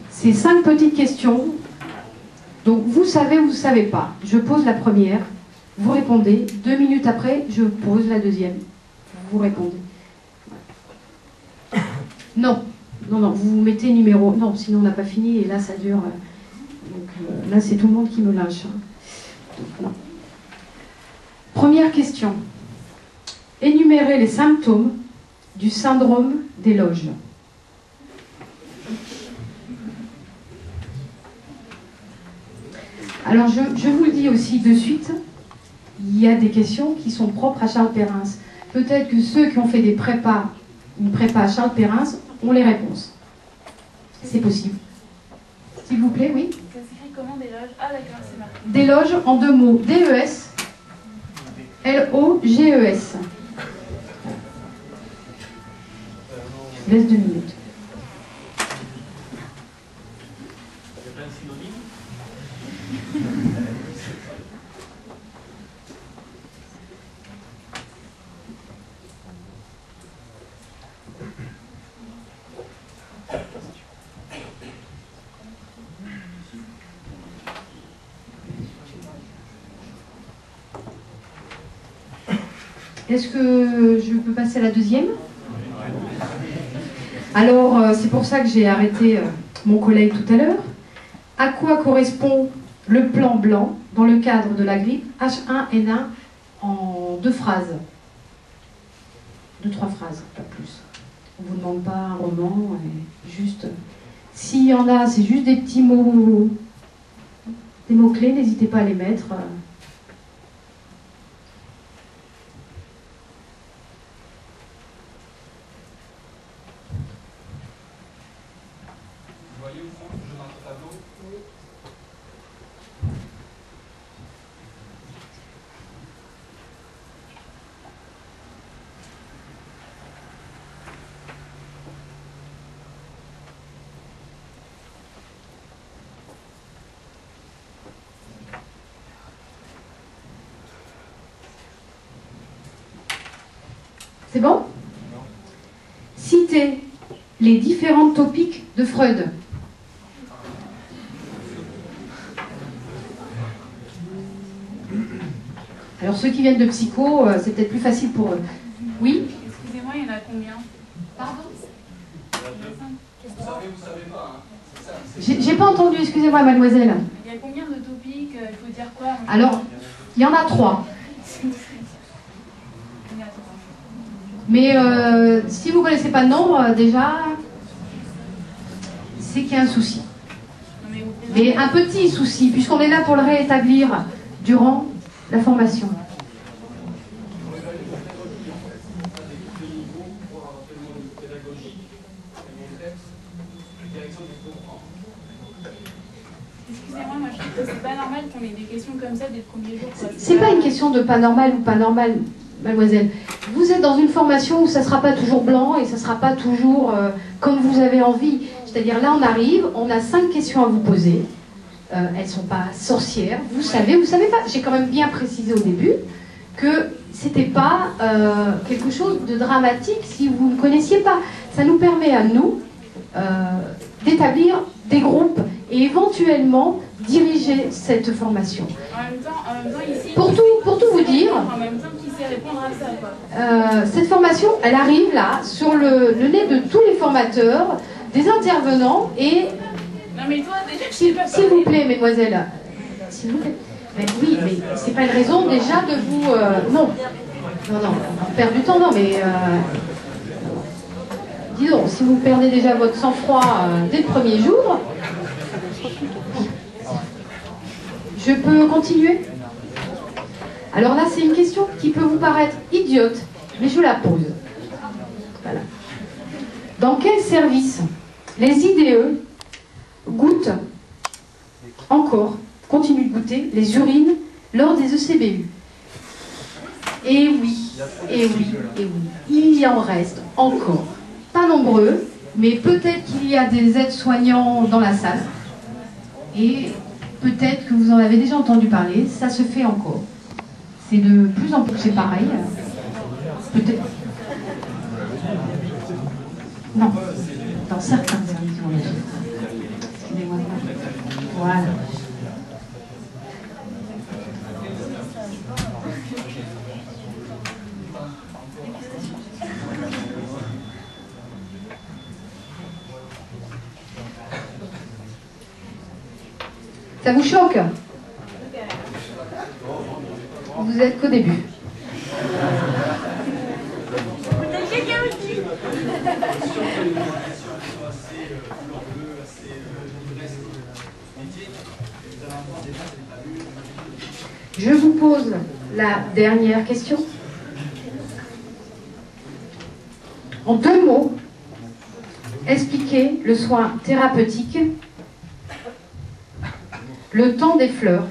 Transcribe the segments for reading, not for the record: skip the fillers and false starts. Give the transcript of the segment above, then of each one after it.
C'est 5 petites questions. Donc vous savez ou vous ne savez pas. Je pose la première, vous répondez. 2 minutes après, je pose la deuxième. Vous répondez. Non, non, non, vous mettez numéro. Non, sinon on n'a pas fini et là ça dure. Donc là c'est tout le monde qui me lâche. Non. Première question. Énumérez les symptômes du syndrome d'éloge. Alors je vous le dis aussi de suite, il y a des questions qui sont propres à Charles Perrins. Peut-être que ceux qui ont fait des prépas, une prépa à Charles Perrins, ont les réponses. C'est possible. S'il vous plaît, oui. Ça s'écrit comment d'éloge? Ah d'accord, c'est marqué. D'éloge en 2 mots. D-E-S, L-O-G-E-S. Je vous laisse 2 minutes. Est-ce que je peux passer à la deuxième? Alors, c'est pour ça que j'ai arrêté mon collègue tout à l'heure. À quoi correspond le plan blanc dans le cadre de la grippe H1N1 en 2 phrases? 2-3 phrases, pas plus. On ne vous demande pas un roman, juste... S'il y en a, c'est juste des petits mots, des mots-clés, n'hésitez pas à les mettre. C'est bon? Citez les différents topiques de Freud. Alors ceux qui viennent de psycho, c'est peut-être plus facile pour eux. Oui? Excusez-moi, il y en a combien? Pardon? Vous savez pas, hein. J'ai pas entendu, excusez-moi mademoiselle. Il y a combien de topics? Il faut dire quoi? Alors, il y en a 3. Mais si vous ne connaissez pas le nombre, déjà, c'est qu'il y a un souci. Mais un petit souci, puisqu'on est là pour le rétablir durant la formation. Excusez-moi, moi je trouve que c'est pas normal qu'on ait des questions comme ça dès le premier jour. C'est pas une question de pas normal ou pas normal, mademoiselle. Vous êtes dans une formation où ça ne sera pas toujours blanc et ça ne sera pas toujours comme vous avez envie. C'est-à-dire là on arrive, on a 5 questions à vous poser. Elles ne sont pas sorcières. Vous savez pas. J'ai quand même bien précisé au début que c'était pas quelque chose de dramatique si vous ne connaissiez pas. Ça nous permet à nous d'établir des groupes et éventuellement diriger cette formation. En même temps ici... Pour tout vous dire... En même temps, qui sait répondre à ça, quoi. Cette formation, elle arrive là, sur le nez de tous les formateurs, des intervenants et... Non mais toi, déjà, S'il vous plaît, mesdemoiselles. S'il vous plaît. Mais oui, mais c'est pas une raison déjà de vous... non. Non, on perd du temps, non, mais... dis donc, si vous perdez déjà votre sang-froid dès le premier jour... Je peux continuer? Alors là, c'est une question qui peut vous paraître idiote, mais je la pose. Voilà. Dans quel service les IDE goûtent encore, continuent de goûter, les urines lors des ECBU? Et oui, il y en reste encore. Pas nombreux, mais peut-être qu'il y a des aides-soignants dans la salle. Et peut-être que vous en avez déjà entendu parler, ça se fait encore. C'est de plus en plus, c'est pareil. Peut-être. Non, dans certains services, on l'a fait. Voilà. Ça vous choque? Vous êtes qu'au début. Je vous pose la dernière question. En 2 mots, expliquez le soin thérapeutique. Le temps des fleurs,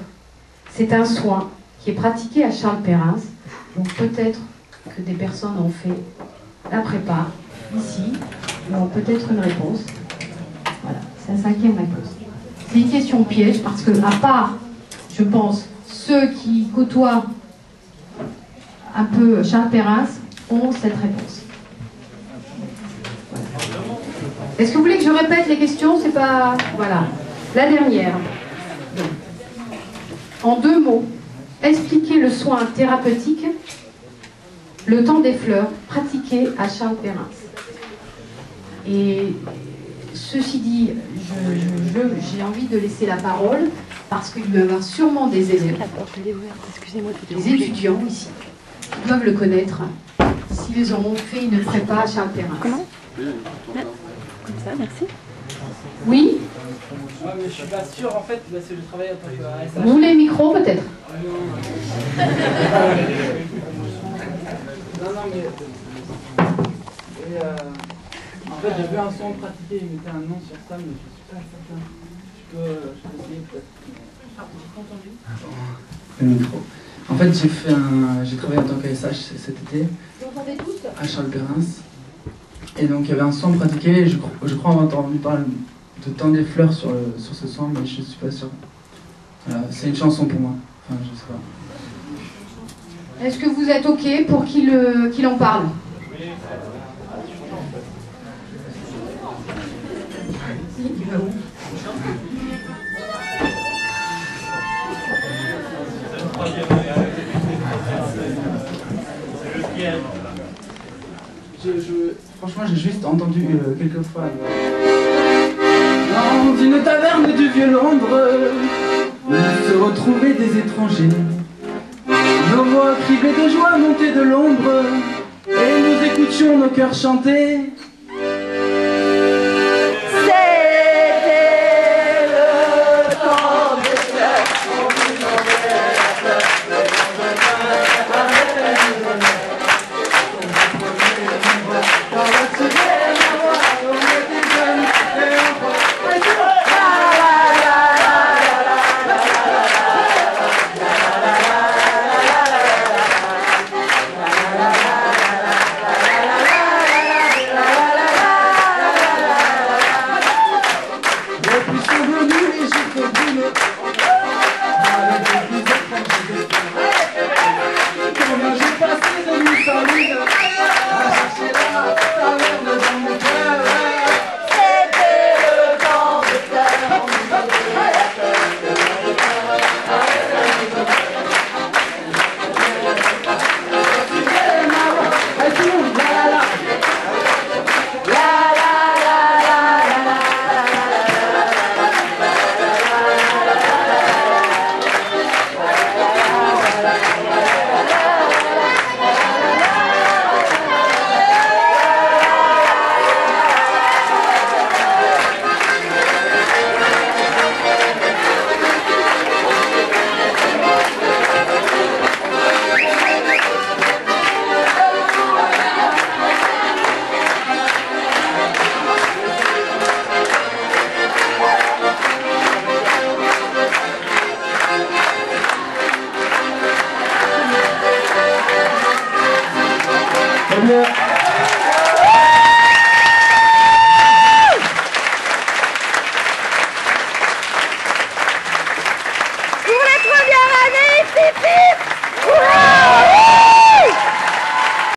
c'est un soin qui est pratiqué à Charles-Perrins. Donc peut-être que des personnes ont fait la prépa ici, et ont peut-être une réponse. Voilà, c'est la 5e réponse. C'est une question piège parce que, à part, je pense, ceux qui côtoient un peu Charles-Perrins ont cette réponse. Voilà. Est-ce que vous voulez que je répète les questions? C'est pas... Voilà. La dernière. En 2 mots, expliquez le soin thérapeutique, le temps des fleurs, pratiqué à Charles-Perrins. Et ceci dit, j'ai envie de laisser la parole parce qu'il doit y avoir sûrement des élèves, des étudiants ici, qui doivent le connaître s'ils ont fait une prépa à Charles-Perrins. Comment? Comme ça, merci. Oui? Ouais, mais je suis pas sûr en fait parce que je travaille en tant que ASH. Vous voulez le micro peut-être? Non, mais. Et, en fait, j'ai vu un son pratiqué, il mettait un nom sur ça, mais je suis pas certain. Je peux essayer peut-être. Le micro. En fait, j'ai travaillé en tant qu'ASH cet été. Vous entendez tous? À Charles-Perrins. Et donc, il y avait un son pratiqué, et je crois avoir entendu parler de temps des fleurs sur ce son, mais je suis pas sûr. Voilà, c'est une chanson pour moi. Enfin, je sais pas. Est-ce que vous êtes OK pour qu'il en parle? Franchement, j'ai juste entendu quelques fois. Dans une taverne du vieux Londres, où se retrouvaient des étrangers. Nos voix criblées de joie montaient de l'ombre, et nous écoutions nos cœurs chanter.